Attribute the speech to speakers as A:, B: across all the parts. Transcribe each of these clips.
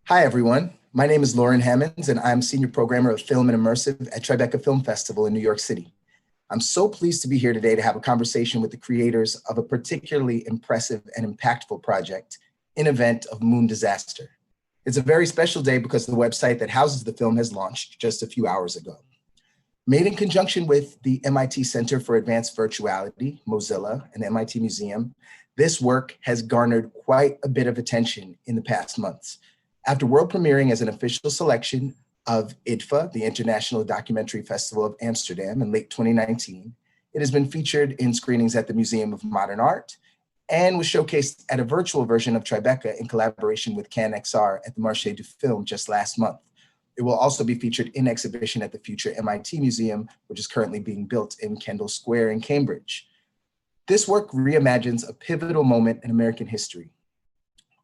A: Hi, everyone. My name is Lauren Hammonds, and I'm Senior Programmer of Film and Immersive at Tribeca Film Festival in New York City. I'm so pleased to be here today to have a conversation with the creators of a particularly impressive and impactful project, In Event of Moon Disaster. It's a very special day because the website that houses the film has launched just a few hours ago. Made in conjunction with the MIT Center for Advanced Virtuality, Mozilla, and the MIT Museum, this work has garnered quite a bit of attention in the past months. After world premiering as an official selection of IDFA, the International Documentary Festival of Amsterdam, in late 2019, it has been featured in screenings at the Museum of Modern Art and was showcased at a virtual version of Tribeca in collaboration with CanXR at the Marché du Film just last month. It will also be featured in exhibition at the future MIT Museum, which is currently being built in Kendall Square in Cambridge. This work reimagines a pivotal moment in American history,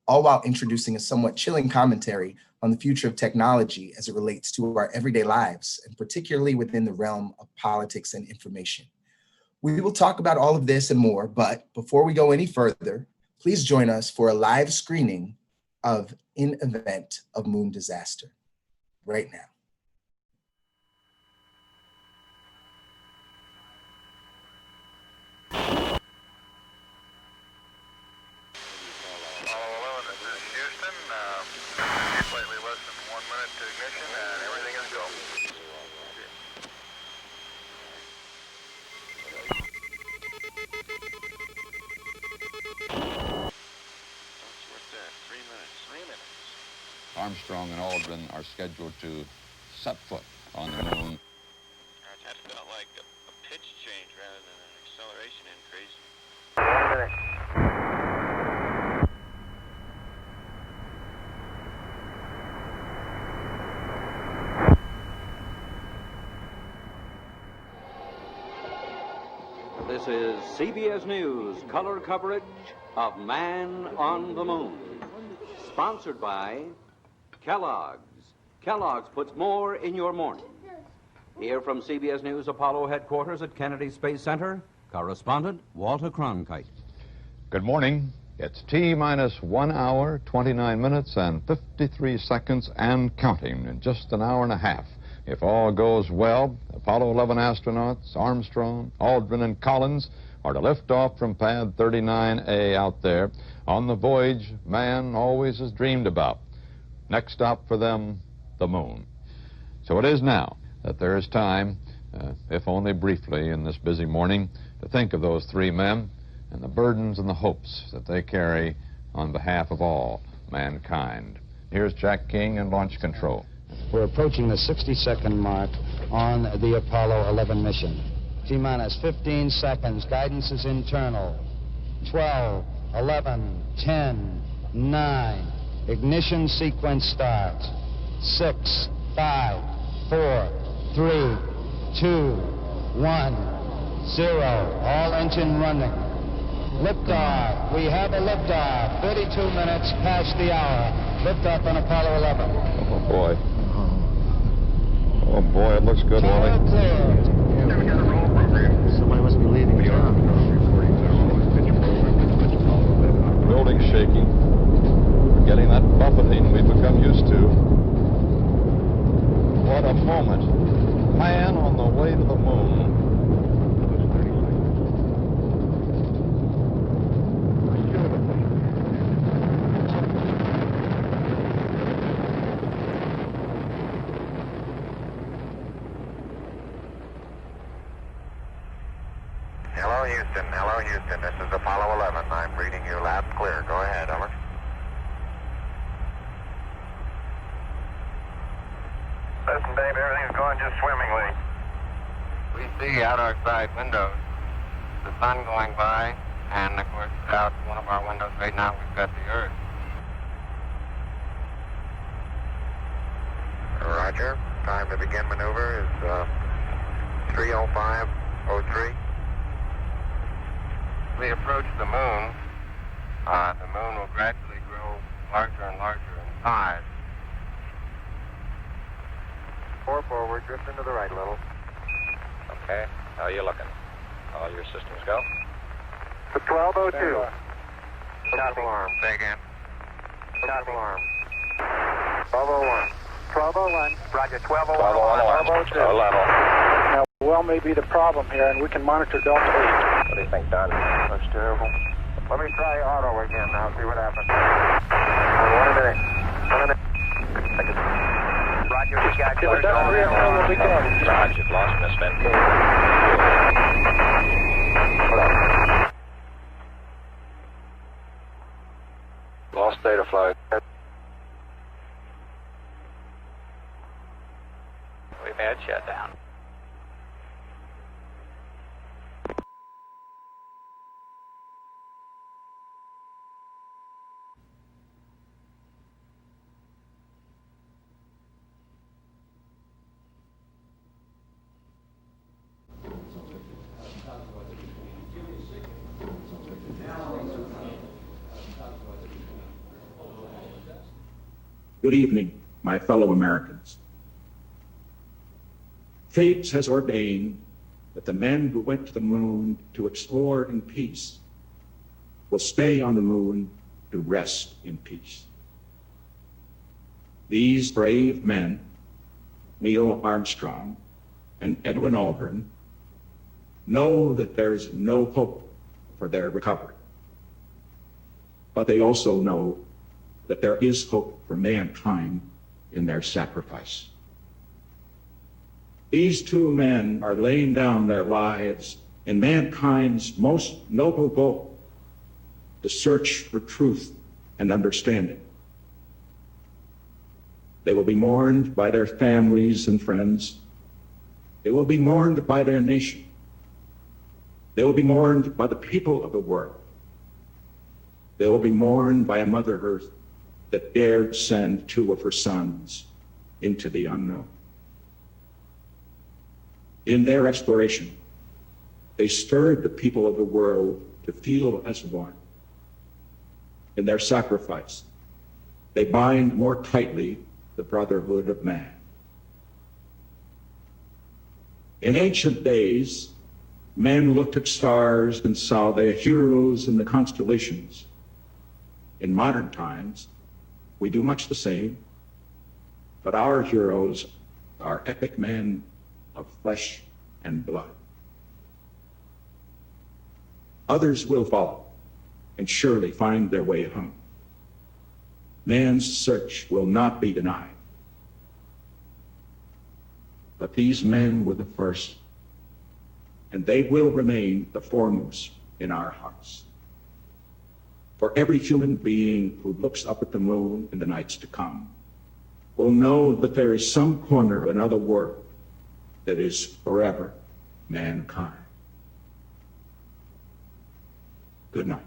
A: all while introducing a somewhat chilling commentary on the future of technology as it relates to our everyday lives, and particularly within the realm of politics and information. We will talk about all of this and more, but before we go any further, please join us for a live screening of In Event of Moon Disaster right now.
B: Armstrong and Aldrin are scheduled to set foot on the moon.
C: That felt like a pitch change rather than an acceleration increase.
D: 1 minute.
E: This is CBS News color coverage of Man on the Moon. Sponsored by Kellogg's. Kellogg's puts more in your morning. Here from CBS News Apollo headquarters at Kennedy Space Center, correspondent Walter Cronkite.
B: Good morning. It's T-minus 1 hour, 29 minutes, and 53 seconds and counting in just an hour and a half. If all goes well, Apollo 11 astronauts, Armstrong, Aldrin, and Collins are to lift off from pad 39A out there on the voyage man always has dreamed about. Next stop for them, the moon. So it is now that there is time, if only briefly in this busy morning, to think of those three men and the burdens and the hopes that they carry on behalf of all mankind. Here's Jack King in Launch Control.
F: We're approaching the 60-second mark on the Apollo 11 mission. T-minus 15 seconds. Guidance is internal. 12, 11, 10, 9. Ignition sequence starts. 6, 5, 4, 3, 2, 1, 0. All engine running. Liftoff. We have a liftoff. 32 minutes past the hour. Liftoff on Apollo 11.
B: Oh, boy. Oh, boy, it looks good, Wally.
F: Tower clear.
D: Somebody must be leaving town.
B: Building shaking. We're getting that buffeting we've become used to. What a moment. Man on the way to the moon.
C: Hello, Houston. This is Apollo 11. I'm reading you loud and clear. Go ahead, over. Listen, Dave, everything's going just swimmingly. We see out our side windows the sun going by, and of course, out one of our windows right now, we've got the Earth. Roger. Time to begin maneuver is 3:05:03. We approach the moon will gradually grow larger and larger in size. 4 forward, drift into the right a little.
G: Okay, how are you looking? All your systems go?
C: To 12:02. Shot alarm. Say again. Shot alarm. 1201.
D: 1201.
C: Roger,
G: 1201
C: 1201.
G: alarm. Level.
D: Now, well may be the problem here, and we can monitor Delta 8.
G: What do you think, Don?
C: That's terrible. Let me try auto again now, see what happens. 1 minute. 1 minute. Roger, we got you.
D: If it doesn't reaffirm, we'll be good.
G: Roger, you've lost Miss Ventura.
C: Lost data flight.
G: We've had shutdown.
H: Good evening, my fellow Americans. Fate has ordained that the men who went to the moon to explore in peace will stay on the moon to rest in peace. These brave men, Neil Armstrong and Edwin Aldrin, know that there is no hope for their recovery. But they also know that there is hope for mankind in their sacrifice. These two men are laying down their lives in mankind's most noble goal, to search for truth and understanding. They will be mourned by their families and friends. They will be mourned by their nation. They will be mourned by the people of the world. They will be mourned by a Mother Earth that dared send two of her sons into the unknown. In their exploration, they stirred the people of the world to feel as one. In their sacrifice, they bind more tightly the brotherhood of man. In ancient days, men looked at stars and saw their heroes in the constellations. In modern times, we do much the same, but our heroes are epic men of flesh and blood. Others will follow and surely find their way home. Man's search will not be denied. But these men were the first, and they will remain the foremost in our hearts. For every human being who looks up at the moon in the nights to come will know that there is some corner of another world that is forever mankind. Good night.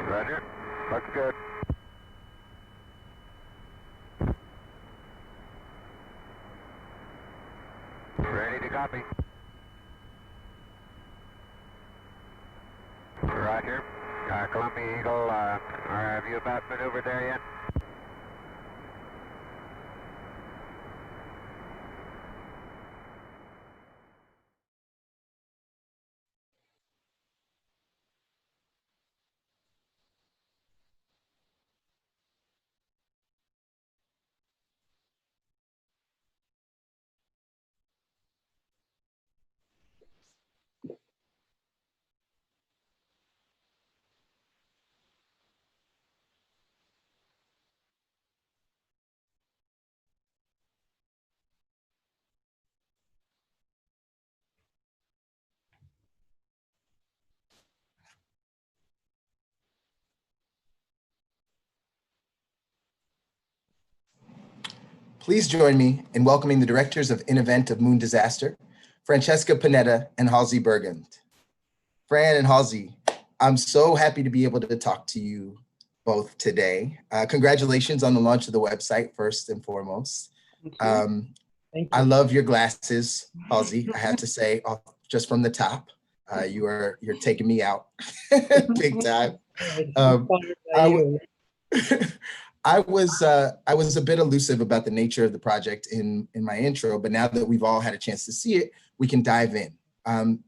C: Roger. Looks good. Ready to copy. Roger. Columbia Eagle, have you about maneuvered there yet?
A: Please join me in welcoming the directors of InEvent of Moon Disaster, Francesca Panetta and Halsey Bergend. Fran and Halsey, I'm so happy to be able to talk to you both today. Congratulations on the launch of the website, first and foremost.
I: Thank you.
A: I love your glasses, Halsey. I have to say, just from the top, you're taking me out big time. I was a bit elusive about the nature of the project in my intro, but now that we've all had a chance to see it, we can dive in.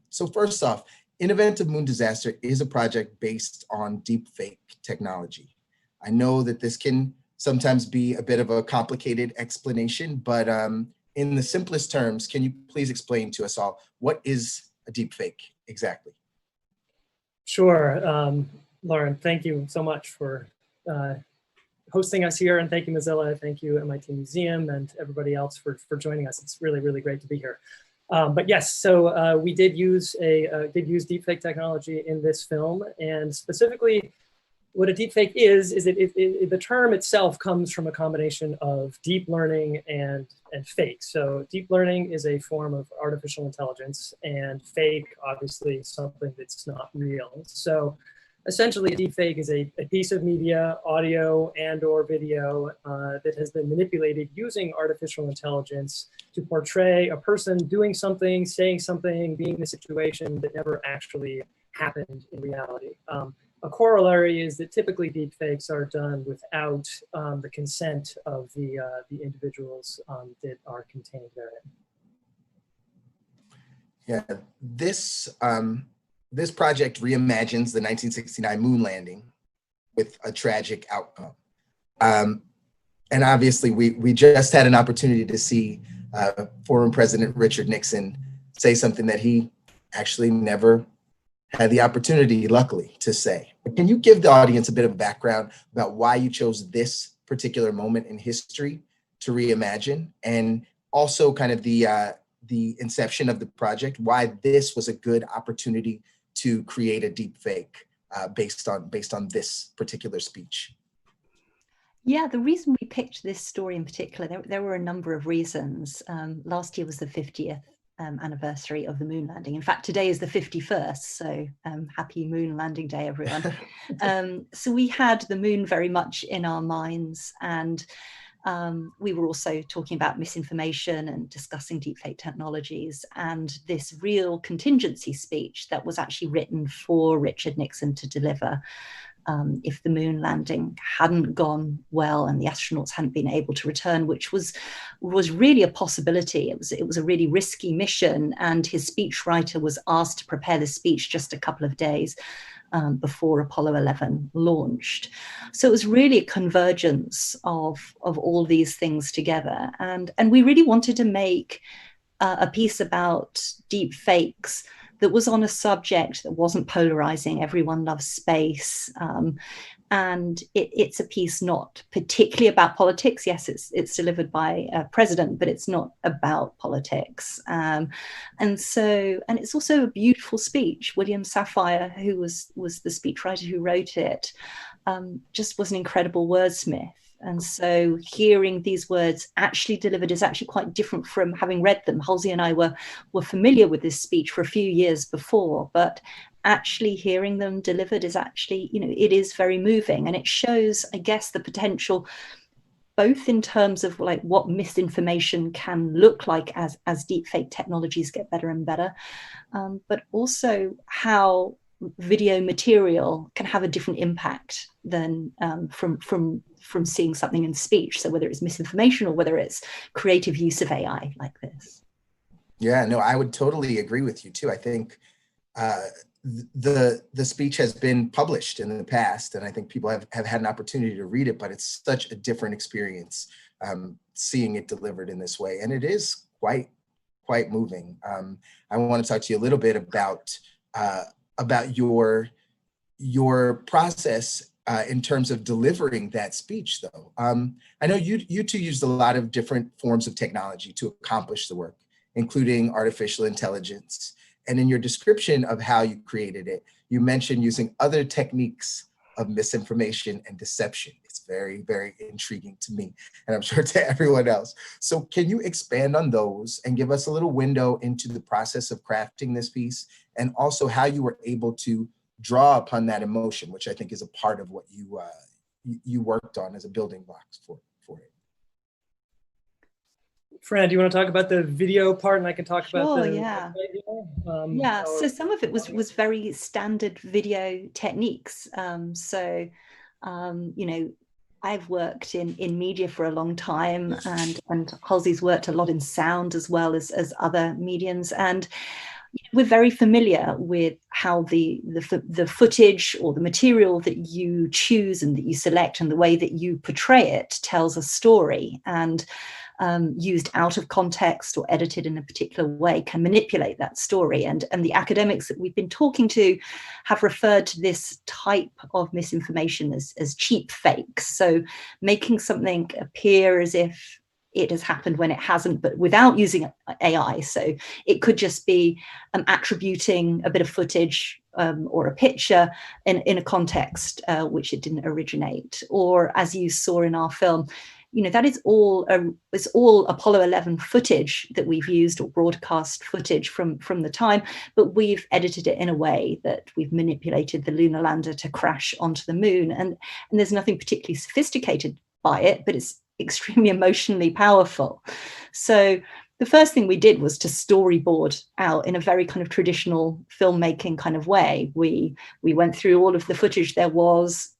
A: So first off, In Event of Moon Disaster is a project based on deepfake technology. I know that this can sometimes be a bit of a complicated explanation, but in the simplest terms, can you please explain to us all what is a deepfake exactly?
I: Sure, Lauren, thank you so much for hosting us here, and thank you, Mozilla, thank you, MIT Museum, and everybody else for joining us. It's really, really great to be here. But yes, so we did use deepfake technology in this film, and specifically, what a deepfake is the term itself comes from a combination of deep learning and fake. So deep learning is a form of artificial intelligence, and fake, obviously, something that's not real. So essentially, a deepfake is a piece of media, audio and/or video that has been manipulated using artificial intelligence to portray a person doing something, saying something, being in a situation that never actually happened in reality. A corollary is that typically deepfakes are done without the consent of the individuals that are contained therein.
A: Yeah, this project reimagines the 1969 moon landing with a tragic outcome. And obviously, we just had an opportunity to see former President Richard Nixon say something that he actually never had the opportunity, luckily, to say. But can you give the audience a bit of background about why you chose this particular moment in history to reimagine, and also kind of the inception of the project, why this was a good opportunity to create a deep fake based on this particular speech?
J: Yeah, the reason we picked this story in particular, there were a number of reasons. Last year was the 50th anniversary of the moon landing. In fact, today is the 51st, so happy moon landing day, everyone. So we had the moon very much in our minds, and we were also talking about misinformation and discussing deepfake technologies, and this real contingency speech that was actually written for Richard Nixon to deliver if the moon landing hadn't gone well and the astronauts hadn't been able to return, which was really a possibility. It was a really risky mission, and his speechwriter was asked to prepare the speech just a couple of days before Apollo 11 launched. So it was really a convergence of all these things together. And we really wanted to make a piece about deep fakes that was on a subject that wasn't polarizing. Everyone loves space. And it's a piece not particularly about politics. Yes, it's delivered by a president, but it's not about politics. And it's also a beautiful speech. William Safire, who was the speechwriter who wrote it, just was an incredible wordsmith. And so hearing these words actually delivered is actually quite different from having read them. Halsey and I were familiar with this speech for a few years before, but actually hearing them delivered is actually, it is very moving. And it shows, I guess, the potential, both in terms of like what misinformation can look like as deepfake technologies get better and better, but also how video material can have a different impact than from seeing something in speech. So whether it's misinformation or whether it's creative use of AI like this.
A: Yeah, no, I would totally agree with you too. I think the speech has been published in the past, and I think people have had an opportunity to read it, but it's such a different experience seeing it delivered in this way. And it is quite moving. I want to talk to you a little bit about your process in terms of delivering that speech, though. I know you two used a lot of different forms of technology to accomplish the work, including artificial intelligence. And in your description of how you created it, you mentioned using other techniques of misinformation and deception. It's very, very intriguing to me, and I'm sure to everyone else. So can you expand on those and give us a little window into the process of crafting this piece, and also how you were able to draw upon that emotion, which I think is a part of what you worked on as a building blocks for it?
I: Fran, do you want to talk about the video part, and I can talk about
J: Sure,
I: the
J: yeah.
I: yeah.
J: So some of it was very standard video techniques. You know, I've worked in media for a long time, and Halsey's worked a lot in sound as well as other mediums, and we're very familiar with how the footage or the material that you choose and that you select and the way that you portray it tells a story, and used out of context or edited in a particular way can manipulate that story. And the academics that we've been talking to have referred to this type of misinformation as cheap fakes. So making something appear as if it has happened when it hasn't, but without using AI. So it could just be attributing a bit of footage or a picture in a context which it didn't originate. Or as you saw in our film, you know, that is all it's all Apollo 11 footage that we've used, or broadcast footage from the time, but we've edited it in a way that we've manipulated the lunar lander to crash onto the moon. And there's nothing particularly sophisticated by it, but it's extremely emotionally powerful. So the first thing we did was to storyboard out in a very kind of traditional filmmaking kind of way. We went through all of the footage there was,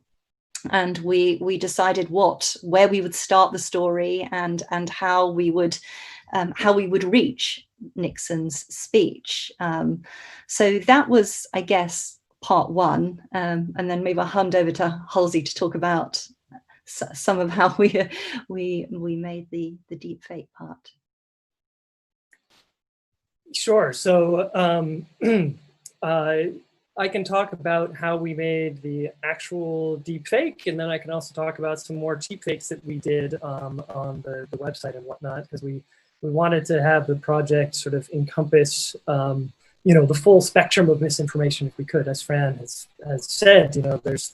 J: and we decided where we would start the story and how we would reach Nixon's speech. So that was, I guess, part one, and then maybe I'll hand over to Halsey to talk about some of how we made the deep fake part.
I: Sure. So I can talk about how we made the actual deep fake, and then I can also talk about some more cheap fakes that we did on the website and whatnot, because we wanted to have the project sort of encompass you know, the full spectrum of misinformation if we could. As Fran has said, you know, there's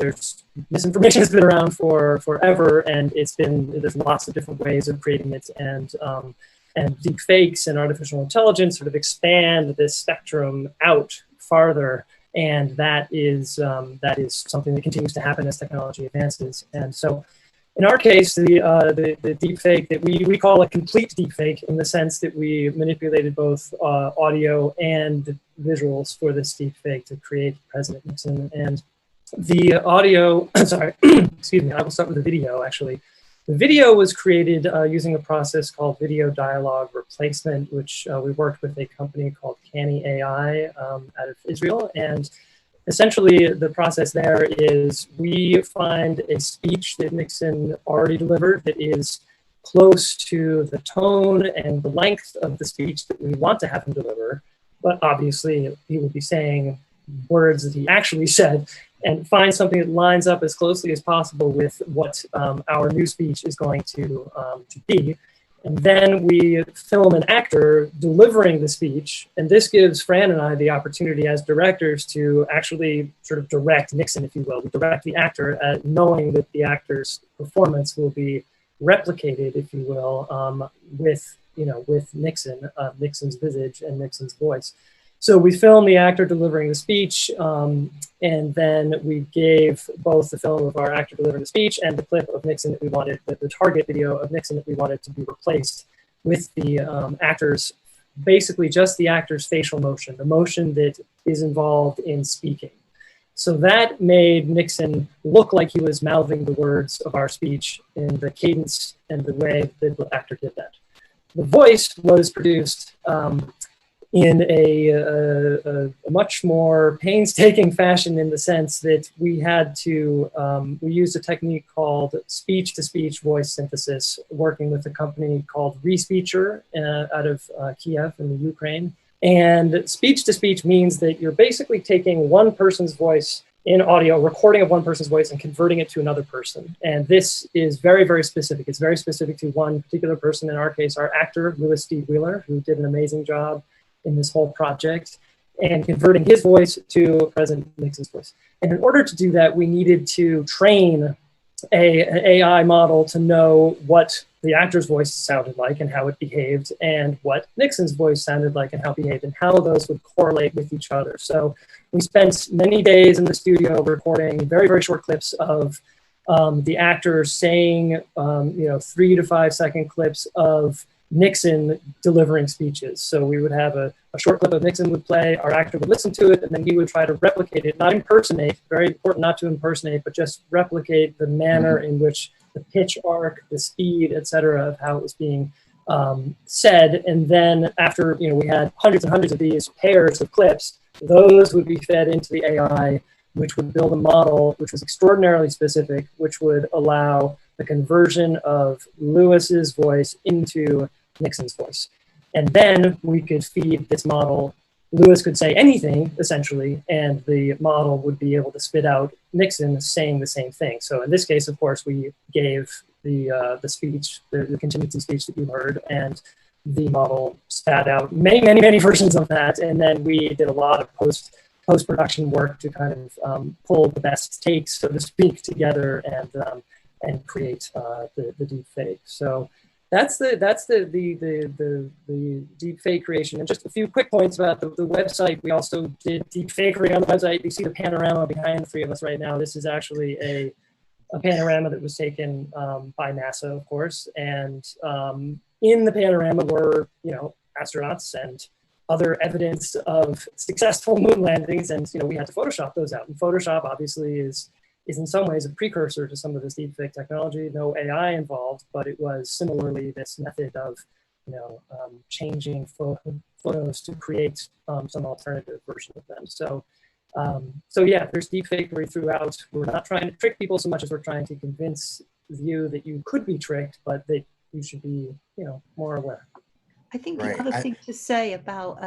I: misinformation has been around for forever, and there's lots of different ways of creating it, and deep fakes and artificial intelligence sort of expand this spectrum out farther, and that is something that continues to happen as technology advances. And so in our case, the deep fake that we call a complete deep fake, in the sense that we manipulated both audio and visuals for this deep fake to create President Nixon. And the audio, sorry, excuse me, I will start with the video actually. The video was created using a process called video dialogue replacement, which we worked with a company called Canny AI out of Israel. And essentially, the process there is we find a speech that Nixon already delivered that is close to the tone and the length of the speech that we want to have him deliver, but obviously he would be saying words that he actually said, and find something that lines up as closely as possible with what our new speech is going to be. And then we film an actor delivering the speech, and this gives Fran and I the opportunity as directors to actually sort of direct Nixon, if you will. We direct the actor, knowing that the actor's performance will be replicated, if you will, with Nixon, Nixon's visage and Nixon's voice. So we filmed the actor delivering the speech, and then we gave both the film of our actor delivering the speech and the clip of Nixon that we wanted, the target video of Nixon that we wanted to be replaced with the actor's, basically just the actor's facial motion, the motion that is involved in speaking. So that made Nixon look like he was mouthing the words of our speech in the cadence and the way that the actor did that. The voice was produced in a much more painstaking fashion, in the sense that we had to, we used a technique called speech-to-speech voice synthesis, working with a company called Respeecher out of Kiev in the Ukraine. And speech-to-speech means that you're basically taking one person's voice in audio, recording of one person's voice and converting it to another person. And this is very, very specific. It's very specific to one particular person, in our case, our actor, Louis D. Wheeler, who did an amazing job in this whole project, and converting his voice to President Nixon's voice. And in order to do that, we needed to train an AI model to know what the actor's voice sounded like and how it behaved, and what Nixon's voice sounded like and how it behaved, and how those would correlate with each other. So we spent many days in the studio recording very, very short clips of the actor saying, 3 to 5 second clips of Nixon delivering speeches. So we would have a short clip of Nixon would play, our actor would listen to it, and then he would try to replicate it, not impersonate, very important not to impersonate, but just replicate the manner in which the pitch arc, the speed, etc., of how it was being said. And then after, we had hundreds and hundreds of these pairs of clips, those would be fed into the AI, which would build a model which was extraordinarily specific, which would allow the conversion of Lewis's voice into Nixon's voice. And then we could feed this model. Lewis could say anything, essentially, and the model would be able to spit out Nixon saying the same thing. So in this case, of course, we gave the speech, the contingency speech that you heard, and the model spat out many, many, many versions of that. And then we did a lot of post-production work to kind of pull the best takes, so to speak, together and create the deep fake. So that's the deep fake creation. And just a few quick points about the website. We also did deep fakery on the website. You see the panorama behind the three of us right now. This is actually a panorama that was taken by NASA, of course. And in the panorama were, astronauts and other evidence of successful moon landings. And, we had to Photoshop those out. And Photoshop obviously is in some ways a precursor to some of this deepfake technology. No AI involved, but it was similarly this method of, changing photos to create some alternative version of them. So yeah, there's deepfakery throughout. We're not trying to trick people so much as we're trying to convince you that you could be tricked, but that you should be, more aware.
J: I think the other thing to say about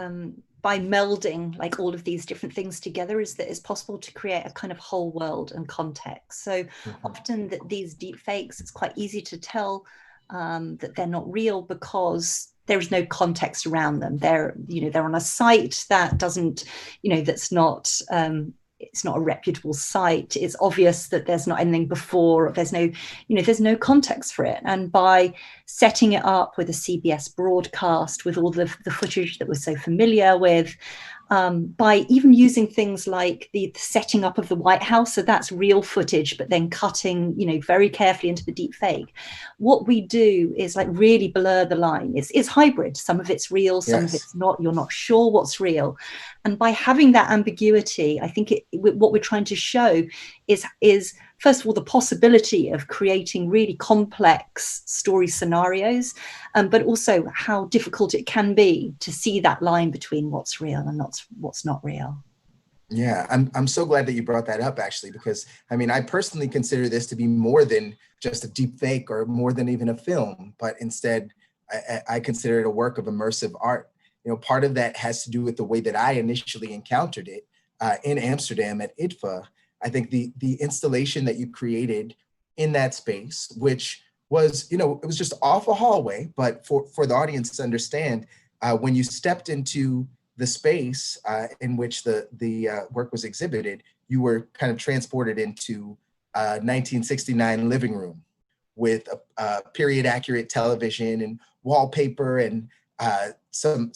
J: by melding like all of these different things together is that it's possible to create a kind of whole world and context. So often that these deep fakes, it's quite easy to tell that they're not real because there is no context around them. They're on a site that doesn't, that's not, it's not a reputable site. It's obvious that there's not anything before, there's no context for it. And by setting it up with a CBS broadcast, with all the footage that we're so familiar with, by even using things like the setting up of the White House, so that's real footage, but then cutting, very carefully into the deep fake. What we do is like really blur the line. It's hybrid. Some of it's real, some of it's not. You're not sure what's real. And by having that ambiguity, I think what we're trying to show is first of all, the possibility of creating really complex story scenarios, but also how difficult it can be to see that line between what's real and what's not real.
A: Yeah, I'm so glad that you brought that up, actually, because I personally consider this to be more than just a deep fake or more than even a film, but instead I consider it a work of immersive art. Part of that has to do with the way that I initially encountered it in Amsterdam at IDFA. I think the installation that you created in that space, which was, it was just off a hallway, but for the audience to understand, when you stepped into the space in which the work was exhibited, you were kind of transported into a 1969 living room with a period accurate television and wallpaper and some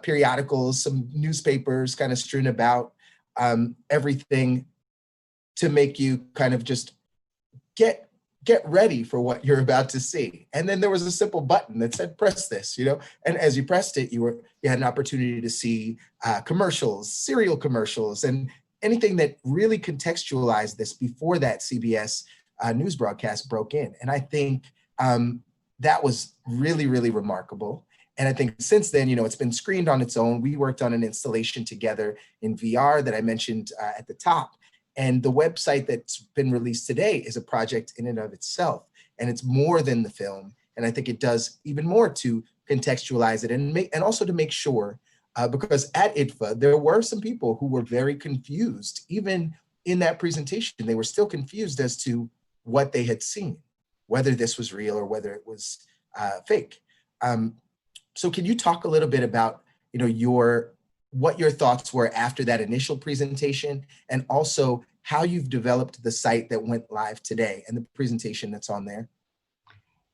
A: periodicals, some newspapers kind of strewn about, everything to make you kind of just get ready for what you're about to see. And then there was a simple button that said, press this, and as you pressed it, you had an opportunity to see commercials, cereal commercials, and anything that really contextualized this before that CBS news broadcast broke in. And I think that was really, really remarkable. And I think since then, it's been screened on its own. We worked on an installation together in VR that I mentioned at the top. And the website that's been released today is a project in and of itself. And it's more than the film. And I think it does even more to contextualize it and also to make sure, because at IDFA, there were some people who were very confused. Even in that presentation, they were still confused as to what they had seen, whether this was real or whether it was fake. So can you talk a little bit about, what your thoughts were after that initial presentation, and also how you've developed the site that went live today and the presentation that's on there?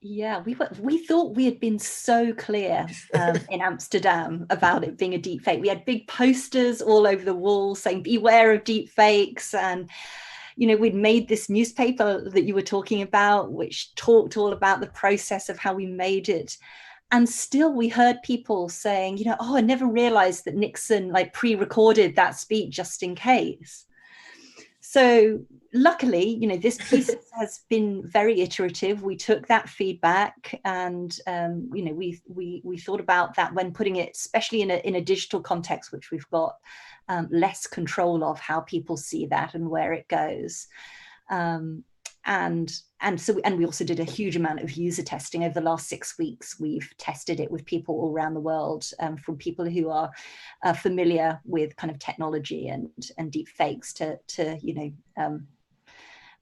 J: Yeah, we thought we had been so clear in Amsterdam about it being a deep fake. We had big posters all over the wall saying, beware of deep fakes. And, we'd made this newspaper that you were talking about, which talked all about the process of how we made it. And still we heard people saying, you know, oh, I never realized that Nixon like pre-recorded that speech just in case. So luckily, you know, this piece has been very iterative. We took that feedback, and you know, we thought about that when putting it, especially in a digital context, which we've got less control of how people see that and where it goes. And we also did a huge amount of user testing over the last 6 weeks. We've tested it with people all around the world, from people who are familiar with kind of technology and deep fakes to you know,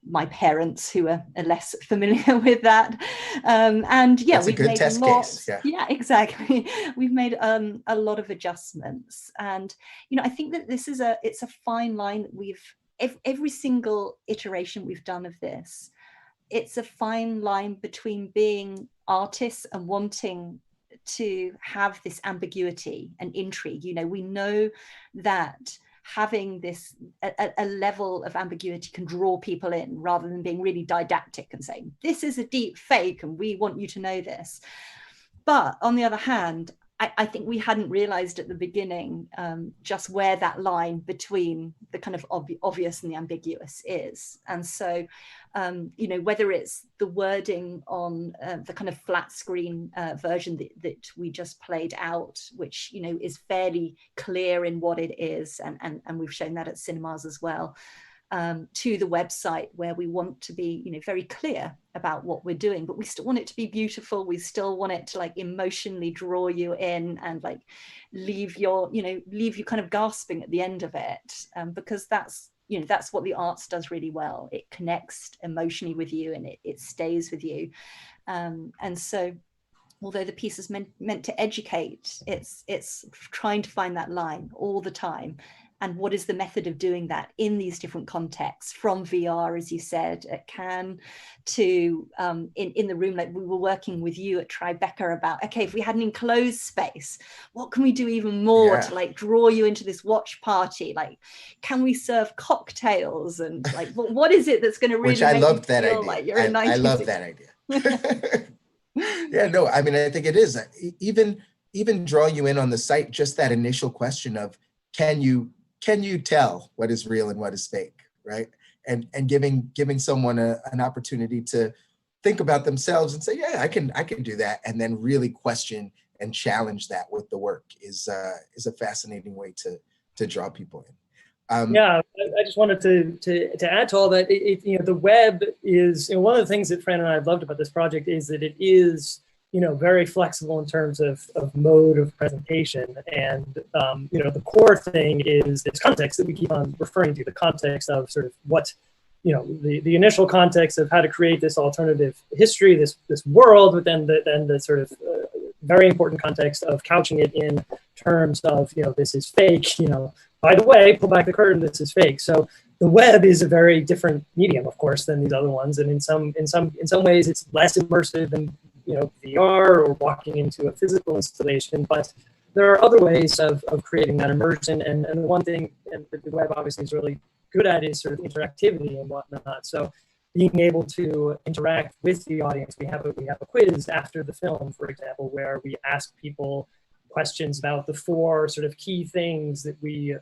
J: my parents who are less familiar with that. And yeah, we've made a lot. Yeah, exactly. We've made a lot of adjustments, and you know, I think that this is it's a fine line that we've. Every single iteration we've done of this, it's a fine line between being artists and wanting to have this ambiguity and intrigue. You know, we know that having this a level of ambiguity can draw people in, rather than being really didactic and saying, this is a deep fake and we want you to know this. But on the other hand, I think we hadn't realized at the beginning just where that line between the kind of obvious and the ambiguous is. And so, you know, whether it's the wording on the kind of flat screen version that we just played out, which, you know, is fairly clear in what it is, and we've shown that at cinemas as well, to the website where we want to be, you know, very clear about what we're doing, but we still want it to be beautiful. We still want it to like emotionally draw you in and like leave you kind of gasping at the end of it, because that's, you know, that's what the arts does really well. It connects emotionally with you, and it stays with you. And so, although the piece is meant to educate, it's trying to find that line all the time. And what is the method of doing that in these different contexts, from VR, as you said, at Cannes, to in the room, like we were working with you at Tribeca about, okay, if we had an enclosed space, what can we do even more to like draw you into this watch party? Like, can we serve cocktails? And like, what is it that's going to really
A: Which I
J: make
A: loved
J: you
A: that
J: feel
A: idea.
J: like you're in
A: I love that idea. Yeah, no, I mean, I think it is. Even draw you in on the site, just that initial question of, can you tell what is real and what is fake, right? And giving someone an opportunity to think about themselves and say, yeah, I can do that, and then really question and challenge that with the work is a fascinating way to draw people in.
I: Yeah, I just wanted to add to all that. You know, the web is, you know, one of the things that Fran and I have loved about this project is that it is, you know, very flexible in terms of mode of presentation. And, you know, the core thing is this context that we keep on referring to, the context of sort of what, you know, the initial context of how to create this alternative history, this world, but then the sort of very important context of couching it in terms of, you know, this is fake, you know, by the way, pull back the curtain, this is fake. So the web is a very different medium, of course, than these other ones. And in some ways it's less immersive than, you know, VR or walking into a physical installation, but there are other ways of creating that immersion. And the one thing that the web obviously is really good at is sort of interactivity and whatnot. So being able to interact with the audience, we have a quiz after the film, for example, where we ask people questions about the 4 sort of key things that we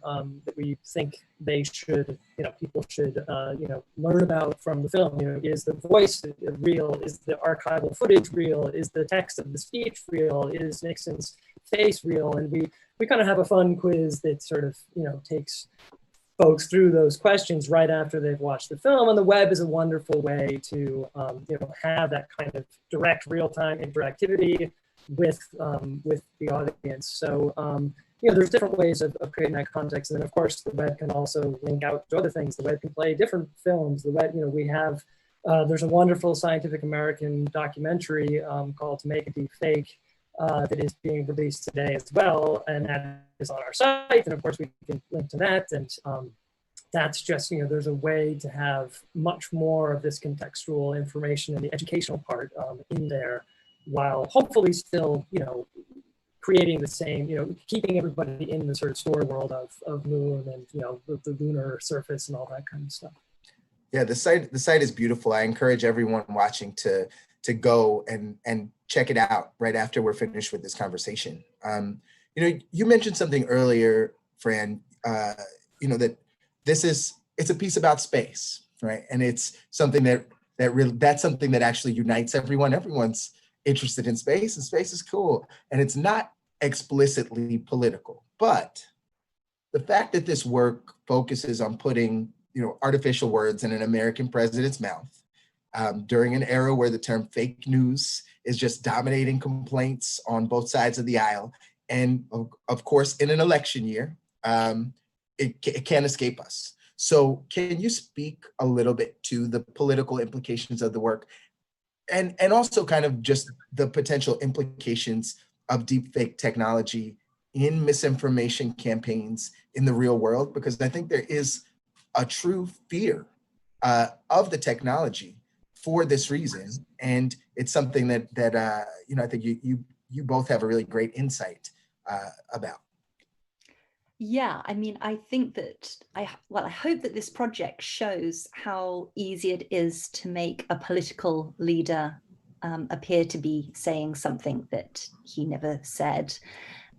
I: think they should, you know, people should, you know, learn about from the film. You know, is the voice real? Is the archival footage real? Is the text of the speech real? Is Nixon's face real? And we kind of have a fun quiz that sort of, you know, takes folks through those questions right after they've watched the film. And the web is a wonderful way to, you know, have that kind of direct real-time interactivity with the audience. So, you know, there's different ways of creating that context. And then of course the web can also link out to other things. The web can play different films. The web, you know, we have, there's a wonderful Scientific American documentary called To Make a Deep Fake that is being released today as well. And that is on our site. And of course we can link to that. And that's just, you know, there's a way to have much more of this contextual information and the educational part in there, while hopefully still, you know, creating the same, you know, keeping everybody in the sort of story world of Moon and, you know, the lunar surface and all that kind of stuff. Yeah,
A: the site is beautiful. I encourage everyone watching to go and check it out right after we're finished with this conversation. You mentioned something earlier, Fran, that it's a piece about space, right? And it's something that's something that actually unites everyone. Everyone's interested in space, and space is cool. And it's not explicitly political, but the fact that this work focuses on putting, artificial words in an American president's mouth during an era where the term fake news is just dominating complaints on both sides of the aisle. And of course, in an election year, it can't escape us. So can you speak a little bit to the political implications of the work and also kind of just the potential implications of deepfake technology in misinformation campaigns in the real world? Because I think there is a true fear of the technology for this reason. And it's something that I think you both have a really great insight about.
J: Yeah, I mean, I think that I hope that this project shows how easy it is to make a political leader appear to be saying something that he never said.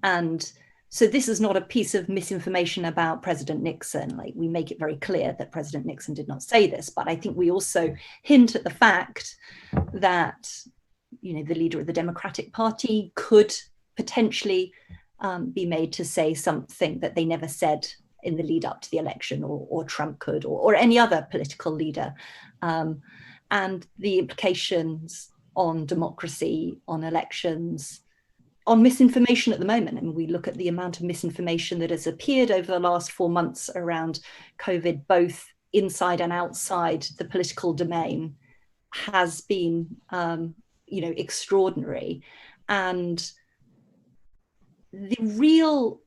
J: And so this is not a piece of misinformation about President Nixon. Like, we make it very clear that President Nixon did not say this, but I think we also hint at the fact that, the leader of the Democratic Party could potentially be made to say something that they never said in the lead up to the election, or Trump could, or any other political leader. And the implications on democracy, on elections, on misinformation at the moment. And we look at the amount of misinformation that has appeared over the last 4 months around COVID, both inside and outside the political domain, has been, extraordinary. And the real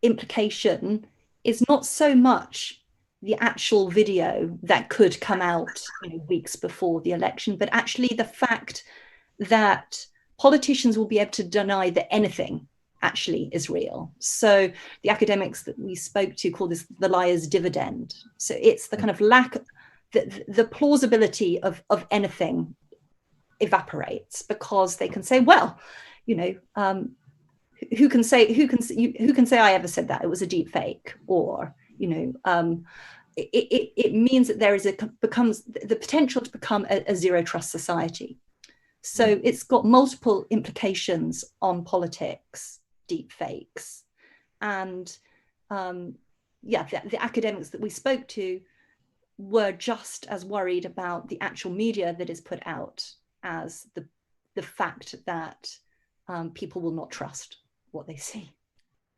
J: implication is not so much the actual video that could come out weeks before the election, but actually the fact that politicians will be able to deny that anything actually is real. So the academics that we spoke to call this the liar's dividend. So it's the kind of lack, the plausibility of anything evaporates, because they can say, well, who can say I ever said that? It was a deep fake, or it means that there is becomes the potential to become a zero trust society. So it's got multiple implications on politics, deep fakes, and the academics that we spoke to were just as worried about the actual media that is put out as the fact that people will not trust what they see.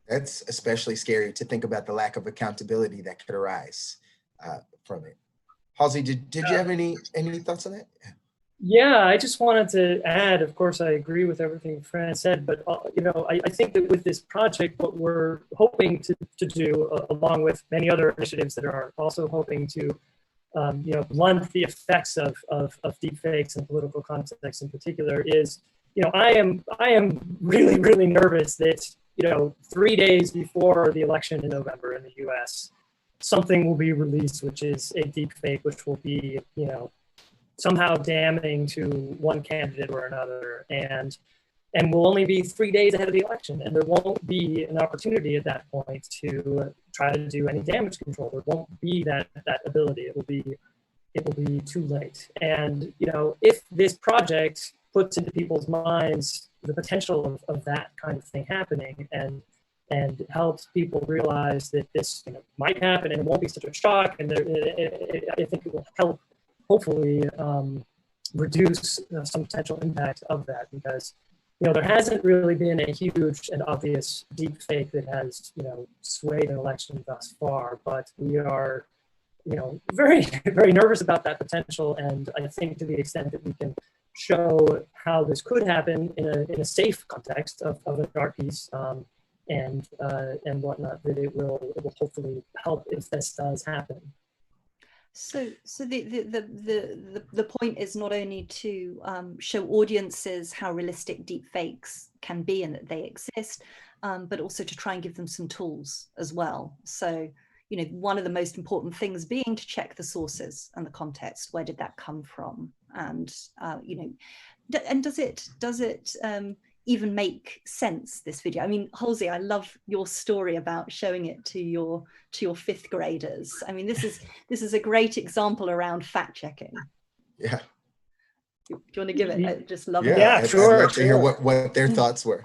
A: That's especially scary to think about, the lack of accountability that could arise from it. Halsey, did you have any thoughts on that?
I: Yeah, I just wanted to add, of course, I agree with everything Fran said, but I think that with this project, what we're hoping to do, along with many other initiatives that are also hoping to blunt the effects of deepfakes and political context in particular, is I am really, really nervous that 3 days before the election in November in the U.S., something will be released which is a deepfake, which will be somehow damning to one candidate or another, and we'll only be 3 days ahead of the election, and there won't be an opportunity at that point to try to do any damage control. There won't be that ability. It will be too late. And if this project puts into people's minds the potential of that kind of thing happening, and helps people realize that this might happen and it won't be such a shock, and I think it will help hopefully reduce some potential impact of that, because there hasn't really been a huge and obvious deep fake that has swayed an election thus far, but we are very, very nervous about that potential. And I think to the extent that we can show how this could happen in a safe context of an art piece and whatnot, that it will hopefully help if this does happen.
J: So the point is not only to show audiences how realistic deep fakes can be and that they exist, but also to try and give them some tools as well. So one of the most important things being to check the sources and the context. Where did that come from? And And does it even make sense, this video? I mean, Halsey, I love your story about showing it to your fifth graders. I mean, this is a great example around fact checking.
A: Yeah.
J: Do you want to give it? I just love it.
I: Yeah, sure.
A: I'd like to hear what their thoughts were.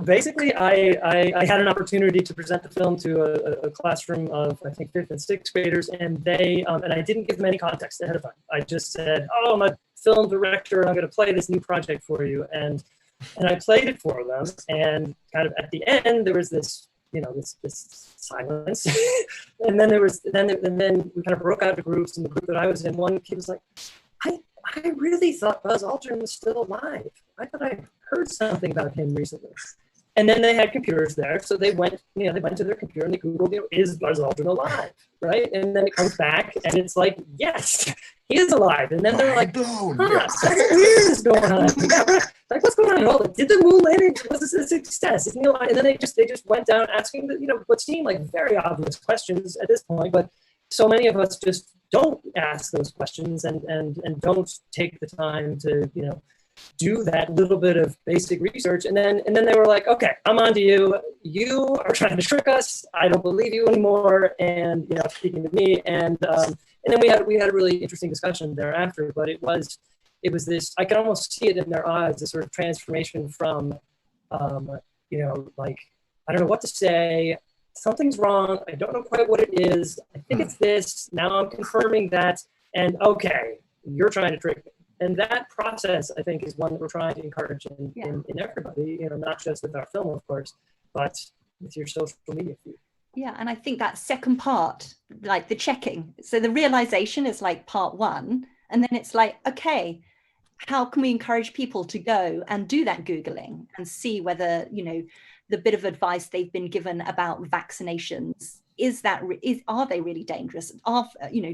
I: Basically, I had an opportunity to present the film to a classroom of, I think, 5th and 6th graders, and and I didn't give them any context ahead of time. I just said, oh, I'm a film director, and I'm going to play this new project for you. And I played it for them, and kind of at the end, there was this, this silence. And then then we kind of broke out into groups, and the group that I was in, one kid was like, I really thought Buzz Aldrin was still alive. I thought I heard something about him recently. And then they had computers there, so they went to their computer and they Googled, is Buzz Aldrin alive, right? And then it comes back and it's like, yes, he is alive. And then they're like, something weird is going on. Like, what's going on? Did the moon landing, was this a success? Isn't he alive? And then they just went down asking what seemed like very obvious questions at this point, but so many of us just don't ask those questions and don't take the time to, do that little bit of basic research. And then they were like, okay, I'm on to you. You are trying to trick us. I don't believe you anymore. And, speaking to me. And then we had a really interesting discussion thereafter, but it was this, I could almost see it in their eyes, this sort of transformation from, like, I don't know what to say. Something's wrong. I don't know quite what it is. I think it's this. Now I'm confirming that. And okay, you're trying to trick me. And that process, I think, is one that we're trying to encourage in everybody, not just with our film, of course, but with your social media feed.
J: Yeah, and I think that second part, like the checking. So the realization is like part one, and then it's like, okay, how can we encourage people to go and do that Googling and see whether, the bit of advice they've been given about vaccinations, are they really dangerous?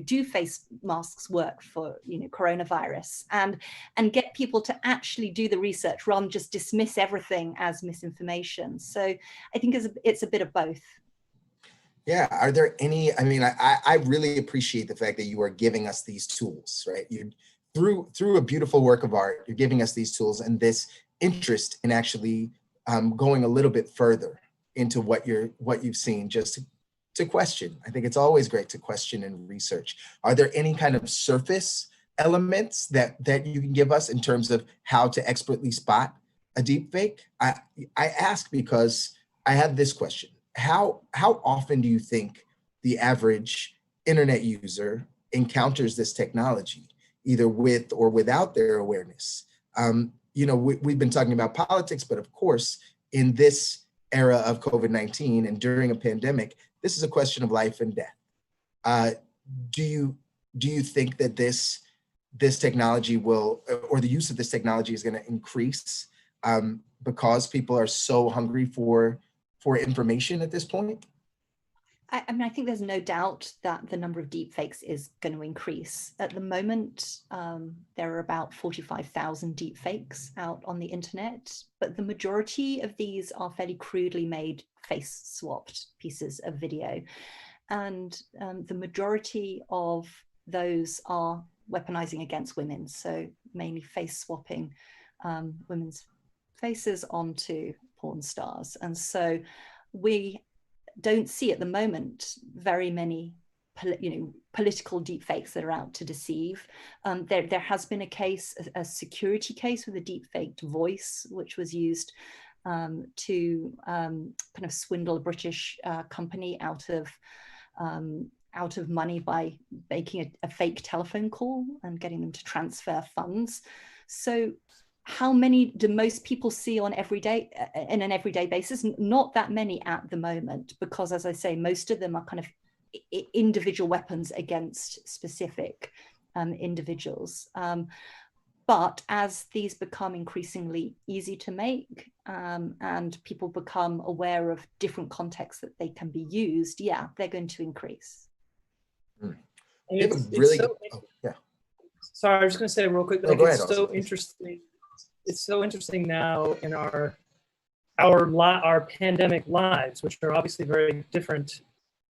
J: Do face masks work for, coronavirus? And get people to actually do the research rather than just dismiss everything as misinformation. So I think it's a bit of both.
A: Yeah. Are there any, I really appreciate the fact that you are giving us these tools, right? Through a beautiful work of art, you're giving us these tools and this interest in actually going a little bit further into what you've seen, just to question. I think it's always great to question and research. Are there any kind of surface elements that you can give us in terms of how to expertly spot a deep fake? I ask because I have this question. How often do you think the average internet user encounters this technology, either with or without their awareness? We've been talking about politics, but of course, in this era of COVID-19 and during a pandemic, this is a question of life and death. Do you think that this technology will, or the use of this technology is going to increase because people are so hungry for information at this point?
J: I think there's no doubt that the number of deepfakes is going to increase. At the moment, there are about 45,000 deepfakes out on the internet, but the majority of these are fairly crudely made face swapped pieces of video. And the majority of those are weaponizing against women. So mainly face swapping women's faces onto porn stars. And so we don't see at the moment very many political deepfakes that are out to deceive. There has been a security case with a deepfaked voice, which was used to kind of swindle a British company out of money by making a fake telephone call and getting them to transfer funds. So how many do most people see on in an everyday basis? Not that many at the moment, because as I say, most of them are kind of individual weapons against specific individuals. But as these become increasingly easy to make and people become aware of different contexts that they can be used, yeah, they're going to increase.
I: Sorry, I was just going to say real quick, it's so interesting. It's so interesting now in our pandemic lives, which are obviously very different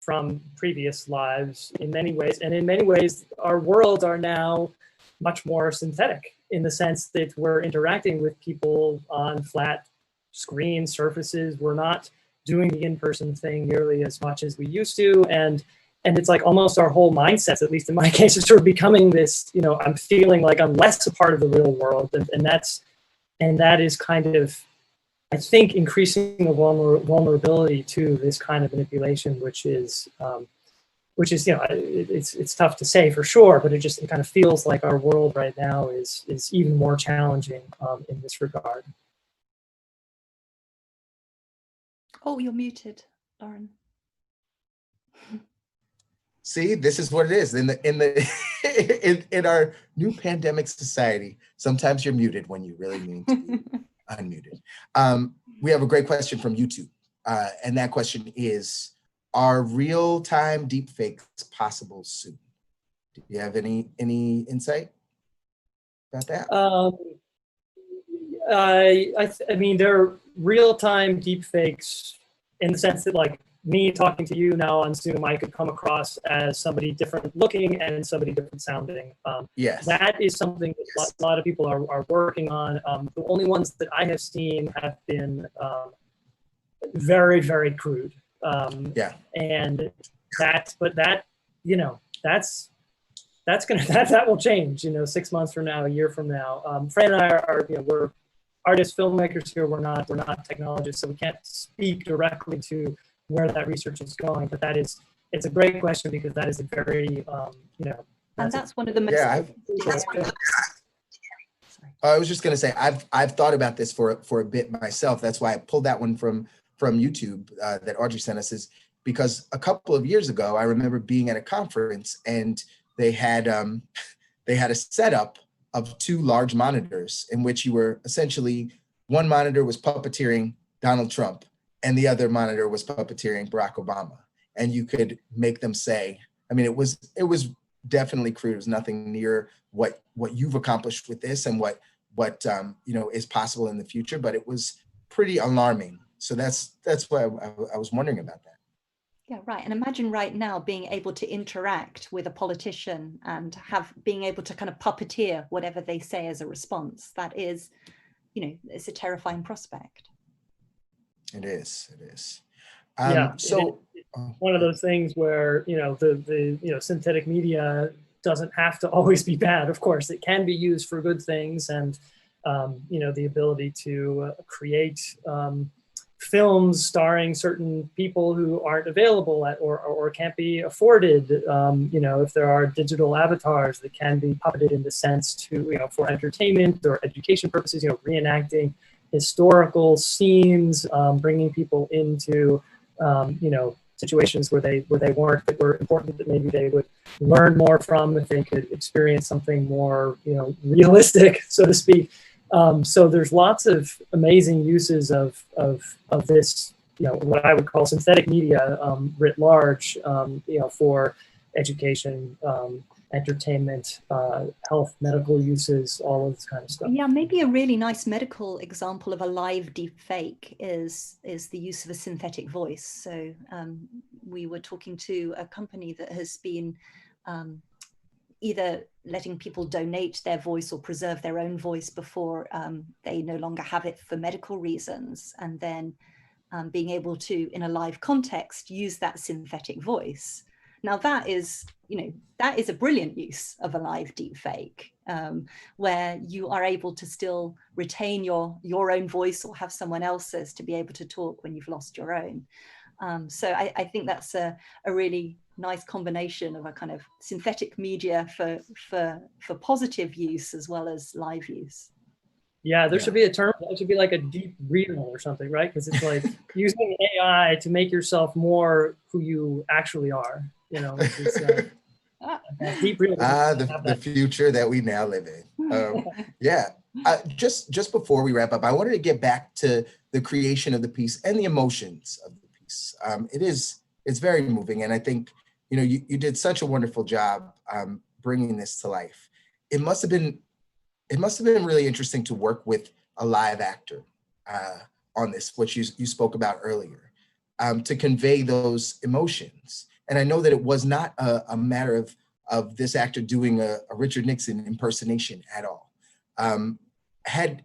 I: from previous lives in many ways. And in many ways, our worlds are now much more synthetic. in the sense that we're interacting with people on flat screen surfaces. We're not doing the in-person thing nearly as much as we used to. And it's like almost our whole mindsets, at least in my case, is sort of becoming this, you know, I'm feeling like I'm less a part of the real world. And that is kind of, I think, increasing the vulnerability to this kind of manipulation, which is, you know, it's tough to say for sure, but it kind of feels like our world right now is even more challenging in this regard.
J: Oh, you're muted, Lauren.
A: See, this is what it is in our new pandemic society. Sometimes you're muted when you really mean to be unmuted. We have a great question from YouTube, and that question is: are real-time deepfakes possible soon? Do you have any insight about that?
I: I mean, there are real-time deepfakes in the sense that, like, me talking to you now on Zoom, I could come across as somebody different looking and somebody different sounding.
A: Yes.
I: That is something that a lot of people are working on. The only ones that I have seen have been very, very crude.
A: Yeah.
I: And that, you know, that will change, you know, 6 months from now, a year from now. Fran and I are, you know, we're artists, filmmakers here. We're not technologists, so we can't speak directly to where that research is going. But it's a great question, because that is a very, you know.
J: And that's one of the most.
A: Yeah, I was just going to say, I've thought about this for a bit myself. That's why I pulled that one from YouTube that Audrey sent us, is because a couple of years ago, I remember being at a conference and they had a setup of two large monitors in which you were essentially, one monitor was puppeteering Donald Trump and the other monitor was puppeteering Barack Obama. And you could make them say, I mean, it was definitely crude. It was nothing near what you've accomplished with this and what you know, is possible in the future, but it was pretty alarming. So that's why I was wondering about that.
J: Yeah, right. And imagine right now being able to interact with a politician and being able to kind of puppeteer whatever they say as a response. That is, you know, it's a terrifying prospect.
A: It is.
I: Yeah.
A: So
I: it's one of those things where, you know, the you know, synthetic media doesn't have to always be bad. Of course, it can be used for good things, and you know, the ability to create films starring certain people who aren't available or can't be afforded. You know, if there are digital avatars that can be puppeted in the sense to, you know, for entertainment or education purposes, you know, reenacting historical scenes, bringing people into, you know, situations where they weren't, that were important, that maybe they would learn more from if they could experience something more, you know, realistic, so to speak. So there's lots of amazing uses of this, you know, what I would call synthetic media writ large, you know, for education, entertainment, health, medical uses, all of this kind of stuff.
J: Yeah, maybe a really nice medical example of a live deep fake is the use of a synthetic voice. So we were talking to a company that has been either letting people donate their voice or preserve their own voice before they no longer have it for medical reasons, and then being able to, in a live context, use that synthetic voice. Now that is, you know, that is a brilliant use of a live deep fake, where you are able to still retain your own voice or have someone else's to be able to talk when you've lost your own. So I think that's a really nice combination of a kind of synthetic media for positive use as well as live use.
I: Yeah, there should be a term. It should be like a deep real or something, right? Because it's like using AI to make yourself more who you actually are. You know, which is, deep real.
A: The future that we now live in. Yeah. Just before we wrap up, I wanted to get back to the creation of the piece and the emotions of the piece. It's very moving, and I think, you know, you did such a wonderful job bringing this to life. It must have been really interesting to work with a live actor on this, which you spoke about earlier, to convey those emotions. And I know that it was not a matter of this actor doing a Richard Nixon impersonation at all. Had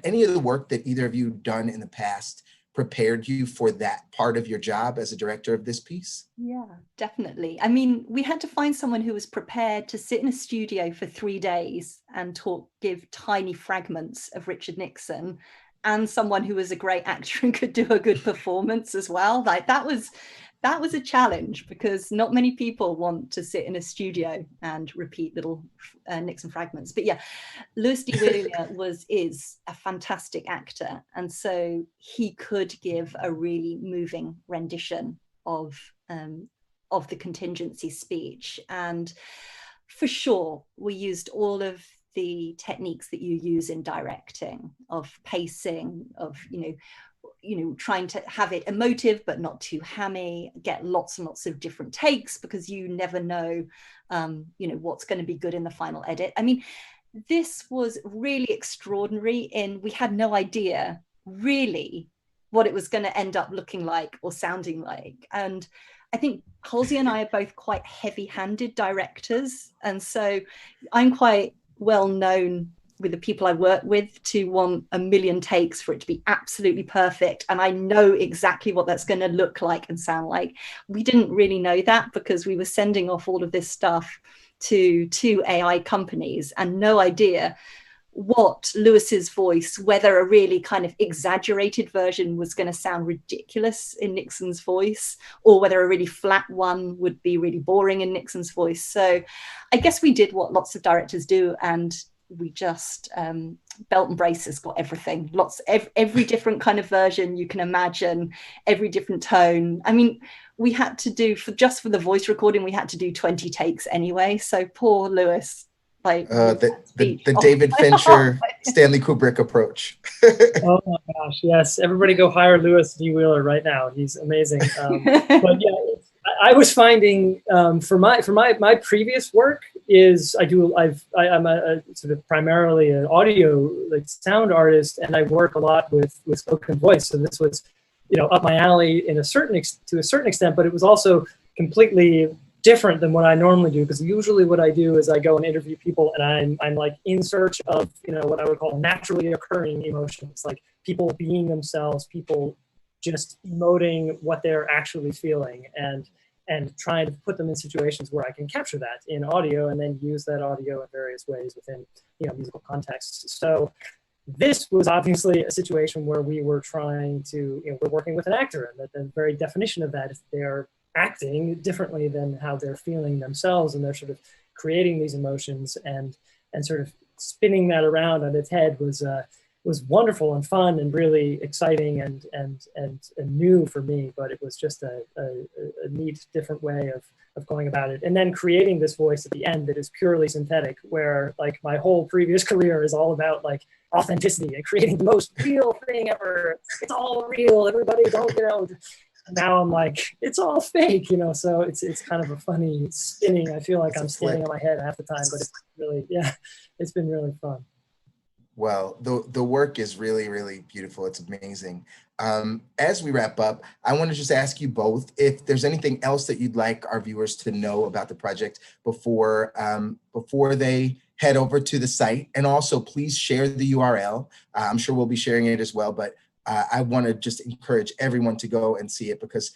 A: any of the work that either of you done in the past prepared you for that part of your job as a director of this piece?
J: Yeah, definitely. I mean, we had to find someone who was prepared to sit in a studio for 3 days and give tiny fragments of Richard Nixon, and someone who was a great actor and could do a good performance as well. Like that was a challenge, because not many people want to sit in a studio and repeat little Nixon fragments. But yeah, Louis D. Willea is a fantastic actor, and so he could give a really moving rendition of the contingency speech. And for sure, we used all of the techniques that you use in directing, of pacing, of trying to have it emotive but not too hammy, get lots and lots of different takes, because you never know what's going to be good in the final edit. I mean, this was really extraordinary we had no idea really what it was going to end up looking like or sounding like. And I think Halsey and I are both quite heavy-handed directors, and so I'm quite well known with the people I work with to want a million takes for it to be absolutely perfect. And I know exactly what that's going to look like and sound like. We didn't really know that, because we were sending off all of this stuff to two AI companies and no idea what Louis's voice, whether a really kind of exaggerated version was going to sound ridiculous in Nixon's voice, or whether a really flat one would be really boring in Nixon's voice. So I guess we did what lots of directors do, and we just belt and braces, got everything, every different kind of version you can imagine, every different tone. I mean, we had to do just for the voice recording, we had to do 20 takes anyway. So poor Louis, like
A: the David Fincher, Stanley Kubrick approach.
I: Oh my gosh, yes! Everybody go hire Louis D. Wheeler right now. He's amazing. But yeah, I was finding for my previous work is I'm a sort of primarily an audio sound artist, and I work a lot with spoken voice. So this was up my alley to a certain extent, but it was also completely different than what I normally do, because usually what I do is I go and interview people, and I'm like in search of what I would call naturally occurring emotions, like people being themselves, people just emoting what they're actually feeling, and trying to put them in situations where I can capture that in audio and then use that audio in various ways within musical contexts. So this was obviously a situation where we were trying to, we're working with an actor, and the very definition of that is they're acting differently than how they're feeling themselves, and they're sort of creating these emotions, and sort of spinning that around on its head was wonderful and fun and really exciting and new for me. But it was just a neat, different way of going about it. And then creating this voice at the end that is purely synthetic, where like my whole previous career is all about like authenticity and creating the most real thing ever. It's all real. Everybody don't, now I'm like, it's all fake, so it's kind of a funny spinning. I feel like I'm standing on my head half the time, but it's really, it's been really fun.
A: Well, the work is really, really beautiful. It's amazing. As we wrap up, I want to just ask you both if there's anything else that you'd like our viewers to know about the project before they head over to the site. And also, please share the URL. I'm sure we'll be sharing it as well, but I want to just encourage everyone to go and see it, because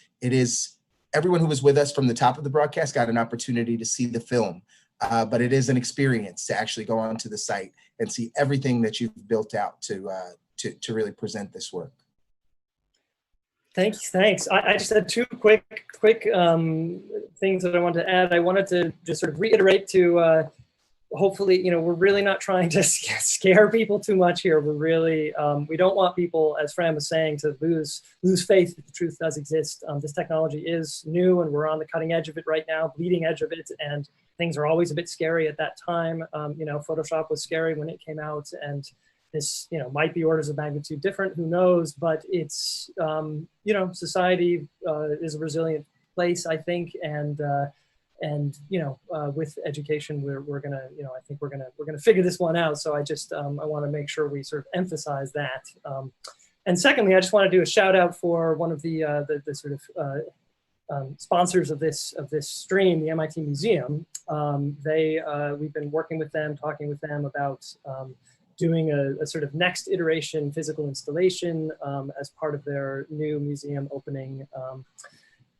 A: everyone who was with us from the top of the broadcast got an opportunity to see the film. But it is an experience to actually go onto the site and see everything that you've built out to really present this work.
I: Thanks. I just had two quick things that I wanted to add. I wanted to just sort of reiterate to hopefully, we're really not trying to scare people too much here. We're really, we don't want people, as Fran was saying, to lose faith that the truth does exist. This technology is new, and we're on the cutting edge of it right now, bleeding edge of it, and things are always a bit scary at that time. Photoshop was scary when it came out, and this, might be orders of magnitude different, who knows, but it's, society is a resilient place, I think, and with education, we're gonna, I think we're gonna figure this one out. So I just, I want to make sure we sort of emphasize that. And secondly, I just want to do a shout out for one of the sort of sponsors of this stream, the MIT Museum. We've been working with them, talking with them about doing a sort of next iteration physical installation as part of their new museum opening.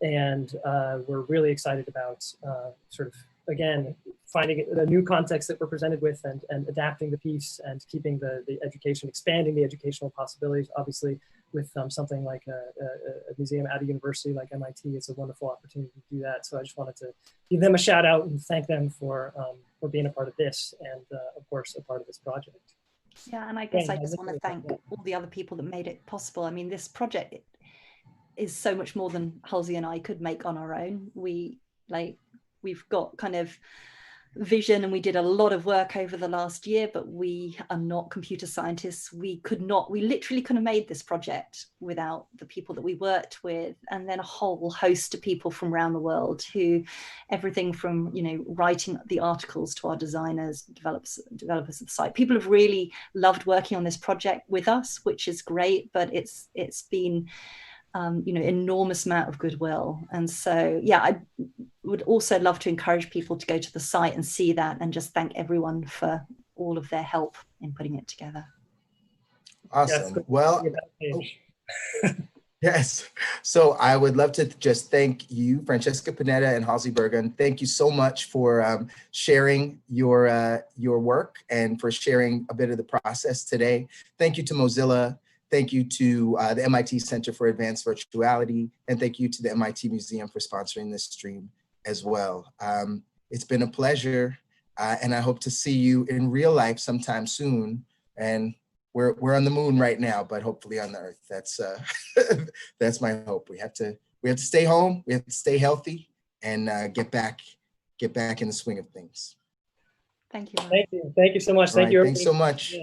I: And we're really excited about sort of, again, finding a new context that we're presented with and adapting the piece and keeping the education, expanding the educational possibilities. Obviously, with something like a museum at a university like MIT, it's a wonderful opportunity to do that. So I just wanted to give them a shout out and thank them for being a part of this and of course, a part of this project.
J: Yeah, and I guess I just want to thank all the other people that made it possible. I mean, this project is so much more than Halsey and I could make on our own. We've got kind of vision and we did a lot of work over the last year, but we are not computer scientists. We literally couldn't have made this project without the people that we worked with, and then a whole host of people from around the world who, everything from, you know, writing the articles to our designers, developers of the site. People have really loved working on this project with us, which is great, but it's been you know, enormous amount of goodwill. And so, yeah, I would also love to encourage people to go to the site and see that, and just thank everyone for all of their help in putting it together.
A: Awesome. Yes, well, yes. So I would love to just thank you, Francesca Panetta and Halsey Bergen. Thank you so much for sharing your work and for sharing a bit of the process today. Thank you to Mozilla. Thank you to the MIT Center for Advanced Virtuality, and thank you to the MIT Museum for sponsoring this stream as well. It's been a pleasure, and I hope to see you in real life sometime soon. And we're on the moon right now, but hopefully on the Earth. That's that's my hope. We have to stay home, we have to stay healthy, and get back in the swing of things.
J: Thank you.
I: Thank you so much. Thank you.
A: Thanks so much.